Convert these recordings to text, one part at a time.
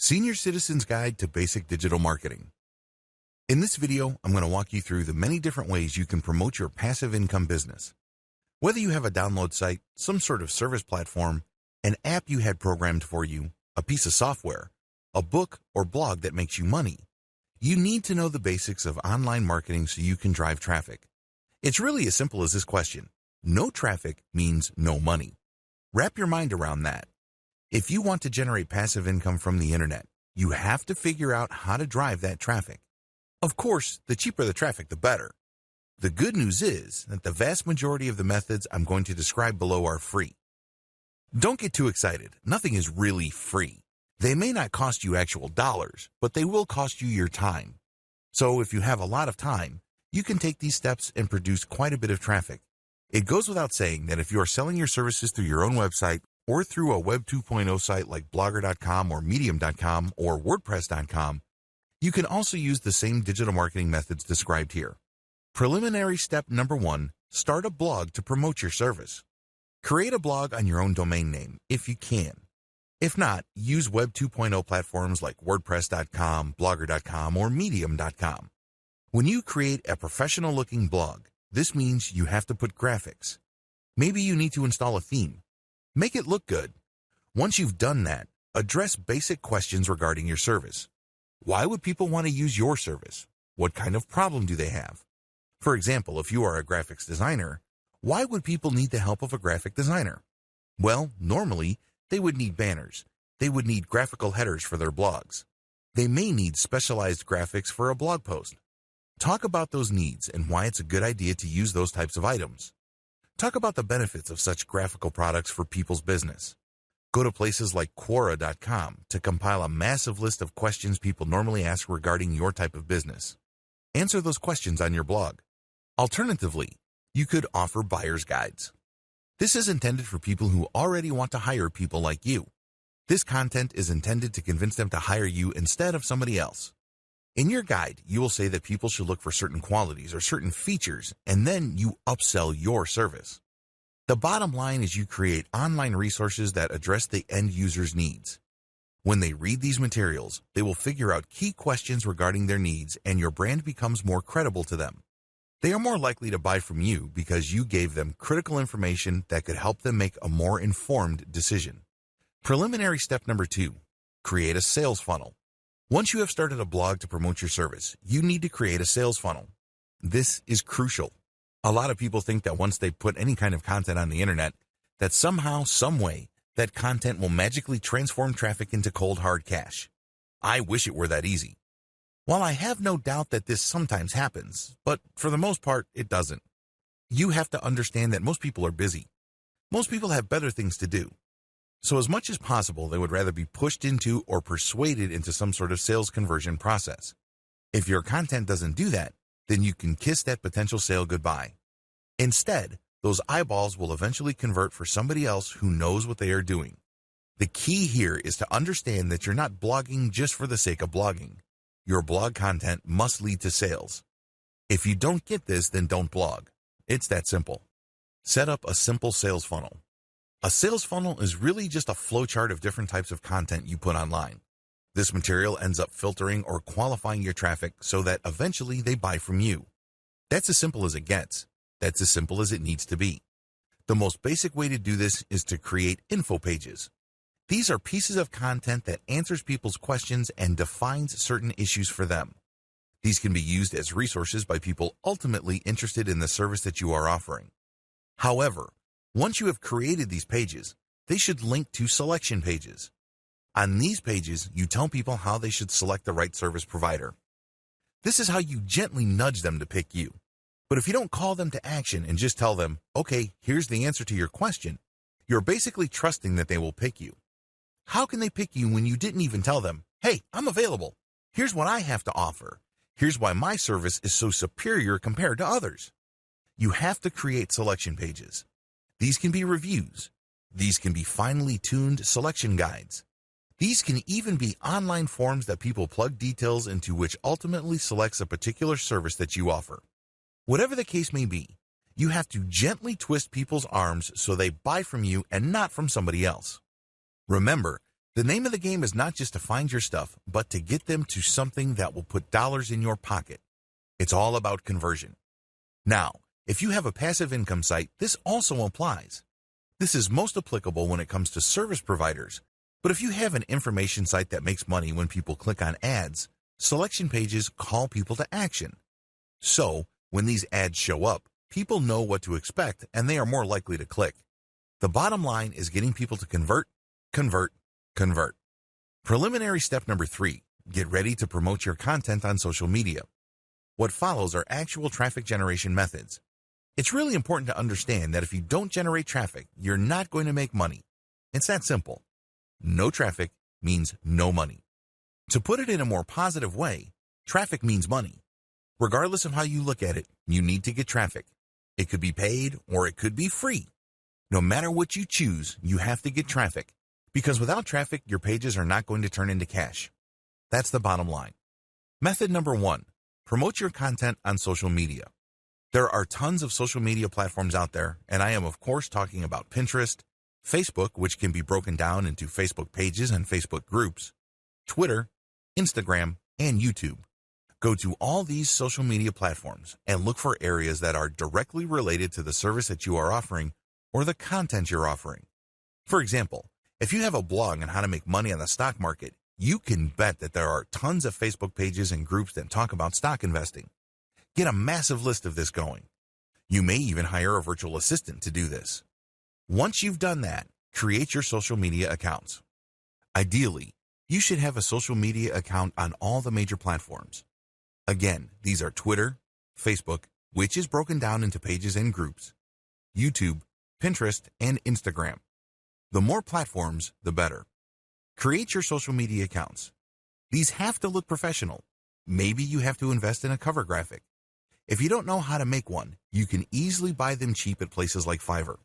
Senior Citizen's Guide to Basic Digital Marketing. In this video, I'm going to walk you through the many different ways you can promote your passive income business. Whether you have a download site, some sort of service platform, an app you had programmed for you, a piece of software, a book or blog that makes you money, you need to know the basics of online marketing so you can drive traffic. It's really as simple as this question. No traffic means no money. Wrap your mind around that. If you want to generate passive income from the internet, you have to figure out how to drive that traffic. Of course, the cheaper the traffic, the better. The good news is that the vast majority of the methods I'm going to describe below are free. Don't get too excited. Nothing is really free. They may not cost you actual dollars, but they will cost you your time. So if you have a lot of time, you can take these steps and produce quite a bit of traffic. It goes without saying that if you are selling your services through your own website or through a Web 2.0 site like Blogger.com or Medium.com or WordPress.com, you can also use the same digital marketing methods described here. Preliminary step number 1, start a blog to promote your service. Create a blog on your own domain name if you can. If not, use Web 2.0 platforms like WordPress.com, Blogger.com, or Medium.com. When you create a professional-looking blog, this means you have to put graphics. Maybe you need to install a theme. Make it look good. Once you've done that, address basic questions regarding your service. Why would people want to use your service? What kind of problem do they have? For example, if you are a graphics designer, why would people need the help of a graphic designer? Well, normally, they would need banners. They would need graphical headers for their blogs. They may need specialized graphics for a blog post. Talk about those needs and why it's a good idea to use those types of items. Talk about the benefits of such graphical products for people's business. Go to places like Quora.com to compile a massive list of questions people normally ask regarding your type of business. Answer those questions on your blog. Alternatively, you could offer buyer's guides. This is intended for people who already want to hire people like you. This content is intended to convince them to hire you instead of somebody else. In your guide, you will say that people should look for certain qualities or certain features, and then you upsell your service. The bottom line is you create online resources that address the end user's needs. When they read these materials, they will figure out key questions regarding their needs, and your brand becomes more credible to them. They are more likely to buy from you because you gave them critical information that could help them make a more informed decision. Preliminary step number 2, create a sales funnel. Once you have started a blog to promote your service, you need to create a sales funnel. This is crucial. A lot of people think that once they put any kind of content on the internet, that somehow, some way, that content will magically transform traffic into cold hard cash. I wish it were that easy. While I have no doubt that this sometimes happens, but for the most part, it doesn't. You have to understand that most people are busy. Most people have better things to do. So as much as possible, they would rather be pushed into or persuaded into some sort of sales conversion process. If your content doesn't do that, then you can kiss that potential sale goodbye. Instead, those eyeballs will eventually convert for somebody else who knows what they are doing. The key here is to understand that you're not blogging just for the sake of blogging. Your blog content must lead to sales. If you don't get this, then don't blog. It's that simple. Set up a simple sales funnel. A sales funnel is really just a flowchart of different types of content you put online. This material ends up filtering or qualifying your traffic so that eventually they buy from you. That's as simple as it gets. That's as simple as it needs to be. The most basic way to do this is to create info pages. These are pieces of content that answers people's questions and defines certain issues for them. These can be used as resources by people ultimately interested in the service that you are offering. However, once you have created these pages, they should link to selection pages. On these pages, you tell people how they should select the right service provider. This is how you gently nudge them to pick you. But if you don't call them to action and just tell them, okay, here's the answer to your question, you're basically trusting that they will pick you. How can they pick you when you didn't even tell them, hey, I'm available. Here's what I have to offer. Here's why my service is so superior compared to others. You have to create selection pages. These can be reviews. These can be finely tuned selection guides. These can even be online forms that people plug details into, which ultimately selects a particular service that you offer. Whatever the case may be, you have to gently twist people's arms so they buy from you and not from somebody else. Remember, The name of the game is not just to find your stuff, but to get them to something that will put dollars in your pocket. It's all about conversion. Now, if you have a passive income site, this also applies. This is most applicable when it comes to service providers, but if you have an information site that makes money when people click on ads, selection pages call people to action. So, when these ads show up, people know what to expect and they are more likely to click. The bottom line is getting people to convert, convert, convert. Preliminary step number 3, get ready to promote your content on social media. What follows are actual traffic generation methods. It's really important to understand that if you don't generate traffic, you're not going to make money. It's that simple. No traffic means no money. To put it in a more positive way, traffic means money. Regardless of how you look at it, you need to get traffic. It could be paid or it could be free. No matter what you choose, you have to get traffic, because without traffic, your pages are not going to turn into cash. That's the bottom line. Method number 1, promote your content on social media. There are tons of social media platforms out there, and I am of course talking about Pinterest, Facebook, which can be broken down into Facebook pages and Facebook groups, Twitter, Instagram, and YouTube. Go to all these social media platforms and look for areas that are directly related to the service that you are offering or the content you're offering. For example, if you have a blog on how to make money on the stock market, you can bet that there are tons of Facebook pages and groups that talk about stock investing. Get a massive list of this going. You may even hire a virtual assistant to do this. Once you've done that, create your social media accounts. Ideally, you should have a social media account on all the major platforms. Again, these are Twitter, Facebook, which is broken down into pages and groups, YouTube, Pinterest, and Instagram. The more platforms, the better. Create your social media accounts. These have to look professional. Maybe you have to invest in a cover graphic. If you don't know how to make one, you can easily buy them cheap at places like Fiverr.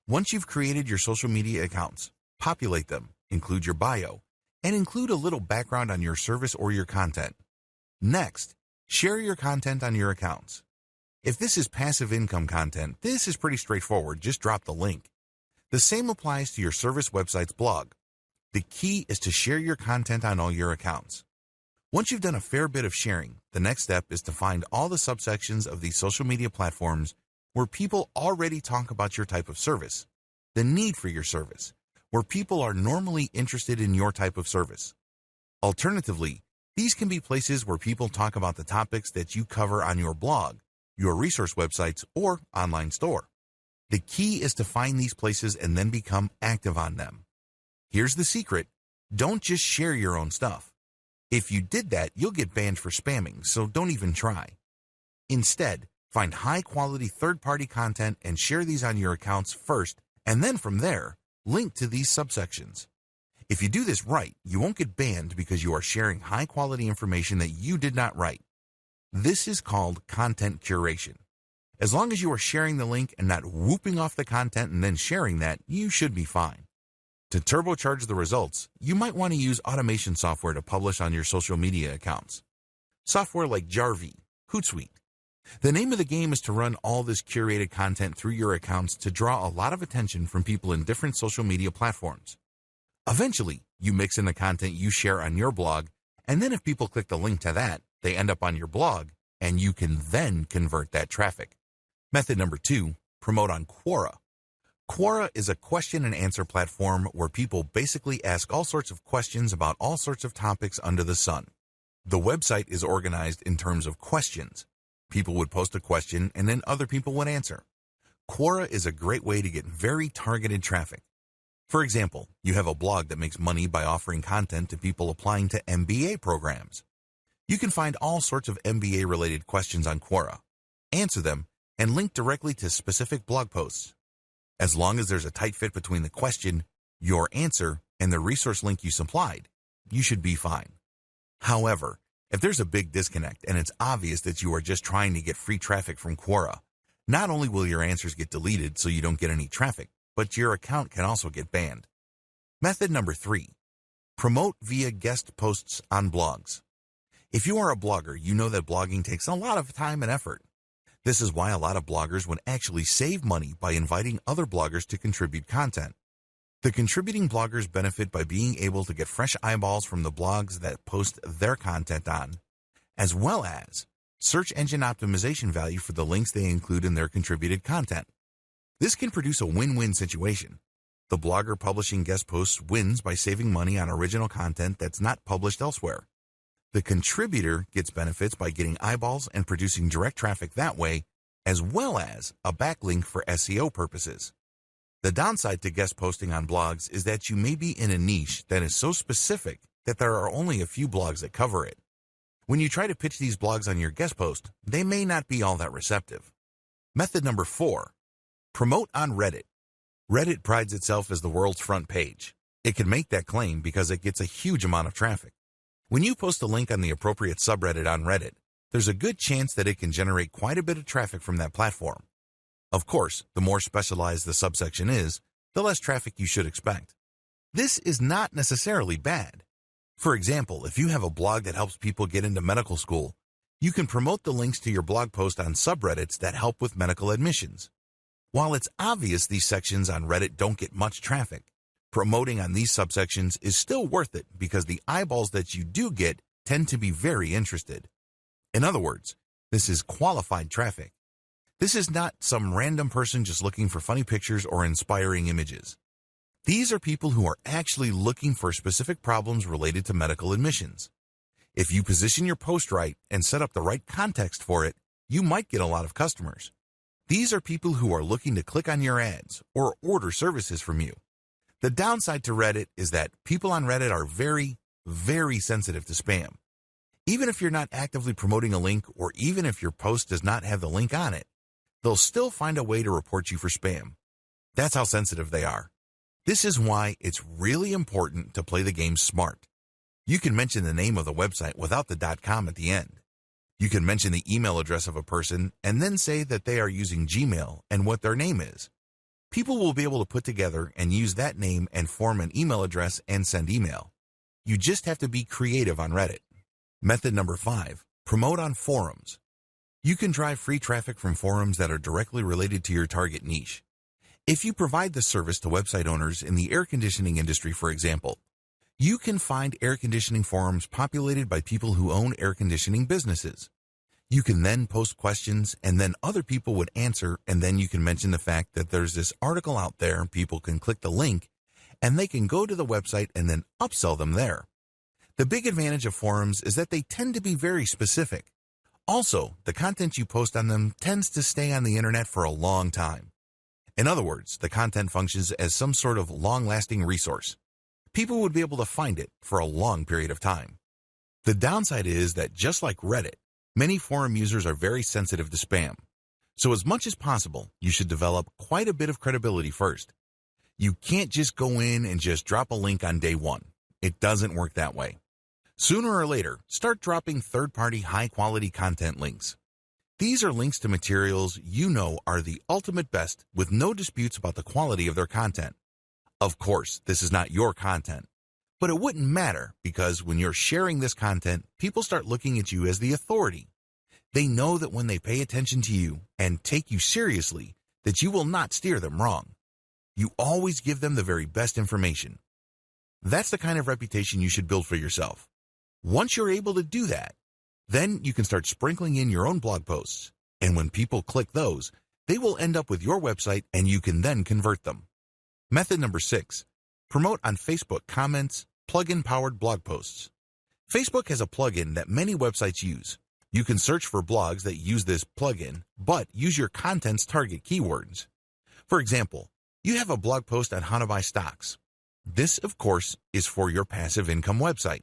Once you've created your social media accounts, populate them, include your bio, and include a little background on your service or your content. Next, share your content on your accounts. If this is passive income content, this is pretty straightforward, just drop the link. The same applies to your service website's blog. The key is to share your content on all your accounts. Once you've done a fair bit of sharing, the next step is to find all the subsections of these social media platforms where people already talk about your type of service, the need for your service, where people are normally interested in your type of service. Alternatively, these can be places where people talk about the topics that you cover on your blog, your resource websites, or online store. The key is to find these places and then become active on them. Here's the secret. Don't just share your own stuff. If you did that, you'll get banned for spamming, so don't even try. Instead, find high-quality third-party content and share these on your accounts first, and then from there, link to these subsections. If you do this right, you won't get banned because you are sharing high-quality information that you did not write. This is called content curation. As long as you are sharing the link and not whooping off the content and then sharing that, you should be fine. To turbocharge the results, you might want to use automation software to publish on your social media accounts. Software like Jarvee, Hootsuite. The name of the game is to run all this curated content through your accounts to draw a lot of attention from people in different social media platforms. Eventually, you mix in the content you share on your blog, and then if people click the link to that, they end up on your blog, and you can then convert that traffic. Method number 2, promote on Quora. Quora is a question and answer platform where people basically ask all sorts of questions about all sorts of topics under the sun. The website is organized in terms of questions. People would post a question and then other people would answer. Quora is a great way to get very targeted traffic. For example, you have a blog that makes money by offering content to people applying to MBA programs. You can find all sorts of MBA-related questions on Quora, answer them, and link directly to specific blog posts. As long as there's a tight fit between the question, your answer, and the resource link you supplied, you should be fine. However, if there's a big disconnect and it's obvious that you are just trying to get free traffic from Quora, not only will your answers get deleted so you don't get any traffic, but your account can also get banned. Method number 3, promote via guest posts on blogs. If you are a blogger, you know that blogging takes a lot of time and effort. This is why a lot of bloggers would actually save money by inviting other bloggers to contribute content. The contributing bloggers benefit by being able to get fresh eyeballs from the blogs that post their content on, as well as search engine optimization value for the links they include in their contributed content. This can produce a win-win situation. The blogger publishing guest posts wins by saving money on original content that's not published elsewhere. The contributor gets benefits by getting eyeballs and producing direct traffic that way, as well as a backlink for SEO purposes. The downside to guest posting on blogs is that you may be in a niche that is so specific that there are only a few blogs that cover it. When you try to pitch these blogs on your guest post, they may not be all that receptive. Method number 4, promote on Reddit. Reddit prides itself as the world's front page. It can make that claim because it gets a huge amount of traffic. When you post a link on the appropriate subreddit on Reddit, there's a good chance that it can generate quite a bit of traffic from that platform. Of course, the more specialized the subsection is, the less traffic you should expect. This is not necessarily bad. For example, if you have a blog that helps people get into medical school, you can promote the links to your blog post on subreddits that help with medical admissions. While it's obvious these sections on Reddit don't get much traffic, promoting on these subsections is still worth it because the eyeballs that you do get tend to be very interested. In other words, this is qualified traffic. This is not some random person just looking for funny pictures or inspiring images. These are people who are actually looking for specific problems related to medical admissions. If you position your post right and set up the right context for it, you might get a lot of customers. These are people who are looking to click on your ads or order services from you. The downside to Reddit is that people on Reddit are very, very sensitive to spam. Even if you're not actively promoting a link or even if your post does not have the link on it, they'll still find a way to report you for spam. That's how sensitive they are. This is why it's really important to play the game smart. You can mention the name of the website without the .com at the end. You can mention the email address of a person and then say that they are using Gmail and what their name is. People will be able to put together and use that name and form an email address and send email. You just have to be creative on Reddit. Method number 5, promote on forums. You can drive free traffic from forums that are directly related to your target niche. If you provide this service to website owners in the air conditioning industry, for example, you can find air conditioning forums populated by people who own air conditioning businesses. You can then post questions and then other people would answer, and then you can mention the fact that there's this article out there, people can click the link and they can go to the website and then upsell them there. The big advantage of forums is that they tend to be very specific. Also, the content you post on them tends to stay on the internet for a long time. In other words, the content functions as some sort of long-lasting resource. People would be able to find it for a long period of time. The downside is that just like Reddit, many forum users are very sensitive to spam. So as much as possible, you should develop quite a bit of credibility first. You can't just go in and just drop a link on day one. It doesn't work that way. Sooner or later, start dropping third-party high-quality content links. These are links to materials you know are the ultimate best with no disputes about the quality of their content. Of course, this is not your content, but it wouldn't matter because when you're sharing this content, people start looking at you as the authority. They know that when they pay attention to you and take you seriously, that you will not steer them wrong. You always give them the very best information. That's the kind of reputation you should build for yourself. Once you're able to do that, then you can start sprinkling in your own blog posts. And when people click those, they will end up with your website and you can then convert them. Method number 6, promote on Facebook comments, plugin-powered blog posts. Facebook has a plugin that many websites use. You can search for blogs that use this plugin, but use your content's target keywords. For example, you have a blog post on how to buy stocks. This, of course, is for your passive income website.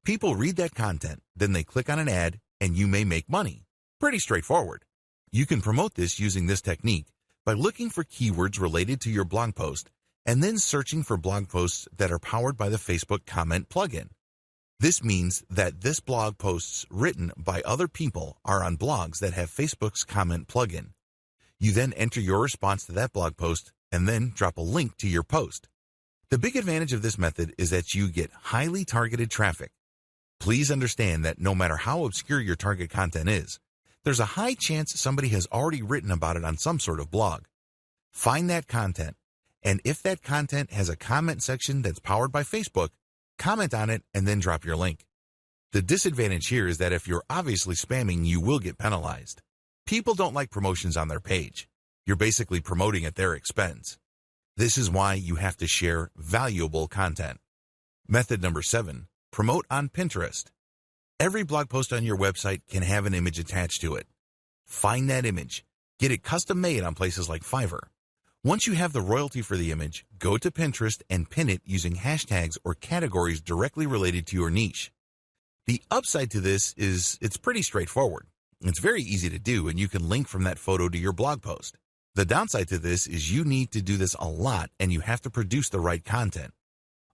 People read that content, then they click on an ad, and you may make money. Pretty straightforward. You can promote this using this technique by looking for keywords related to your blog post and then searching for blog posts that are powered by the Facebook comment plugin. This means that this blog posts written by other people are on blogs that have Facebook's comment plugin. You then enter your response to that blog post and then drop a link to your post. The big advantage of this method is that you get highly targeted traffic. Please understand that no matter how obscure your target content is, there's a high chance somebody has already written about it on some sort of blog. Find that content And if that content has a comment section that's powered by Facebook, comment on it and then drop your link. The disadvantage here is that if you're obviously spamming, you will get penalized. People don't like promotions on their page. You're basically promoting at their expense. This is why you have to share valuable content. Method number 7, promote on Pinterest. Every blog post on your website can have an image attached to it. Find that image. Get it custom made on places like Fiverr. Once you have the royalty for the image, go to Pinterest and pin it using hashtags or categories directly related to your niche. The upside to this is it's pretty straightforward. It's very easy to do, and you can link from that photo to your blog post. The downside to this is you need to do this a lot, and you have to produce the right content.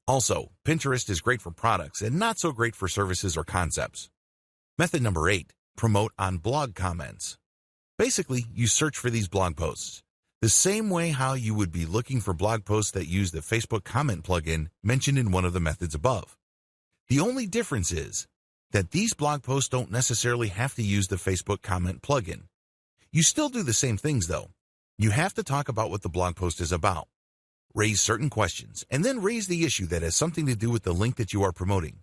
Also, Pinterest is great for products and not so great for services or concepts. Method number 8, promote on blog comments. Basically, you search for these blog posts, the same way how you would be looking for blog posts that use the Facebook comment plugin mentioned in one of the methods above. The only difference is that these blog posts don't necessarily have to use the Facebook comment plugin. You still do the same things though. You have to talk about what the blog post is about, raise certain questions, and then raise the issue that has something to do with the link that you are promoting.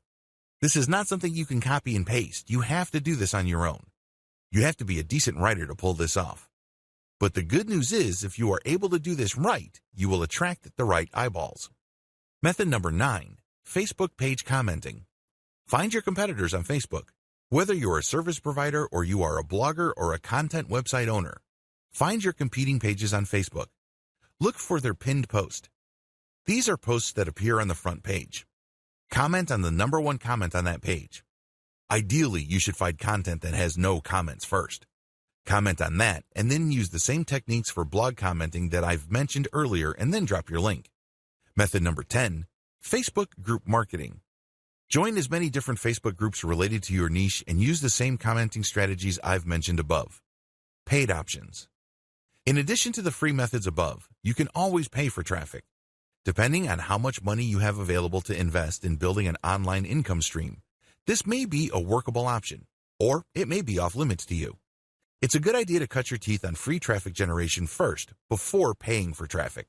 This is not something you can copy and paste. You have to do this on your own. You have to be a decent writer to pull this off. But the good news is, if you are able to do this right, you will attract the right eyeballs. Method number 9, Facebook page commenting. Find your competitors on Facebook. Whether you're a service provider or you are a blogger or a content website owner, find your competing pages on Facebook. Look for their pinned post. These are posts that appear on the front page. Comment on the number 1 comment on that page. Ideally, you should find content that has no comments first. Comment on that, and then use the same techniques for blog commenting that I've mentioned earlier, and then drop your link. Method number 10, Facebook group marketing. Join as many different Facebook groups related to your niche and use the same commenting strategies I've mentioned above. Paid options. In addition to the free methods above, you can always pay for traffic. Depending on how much money you have available to invest in building an online income stream, this may be a workable option, or it may be off limits to you. It's a good idea to cut your teeth on free traffic generation first before paying for traffic.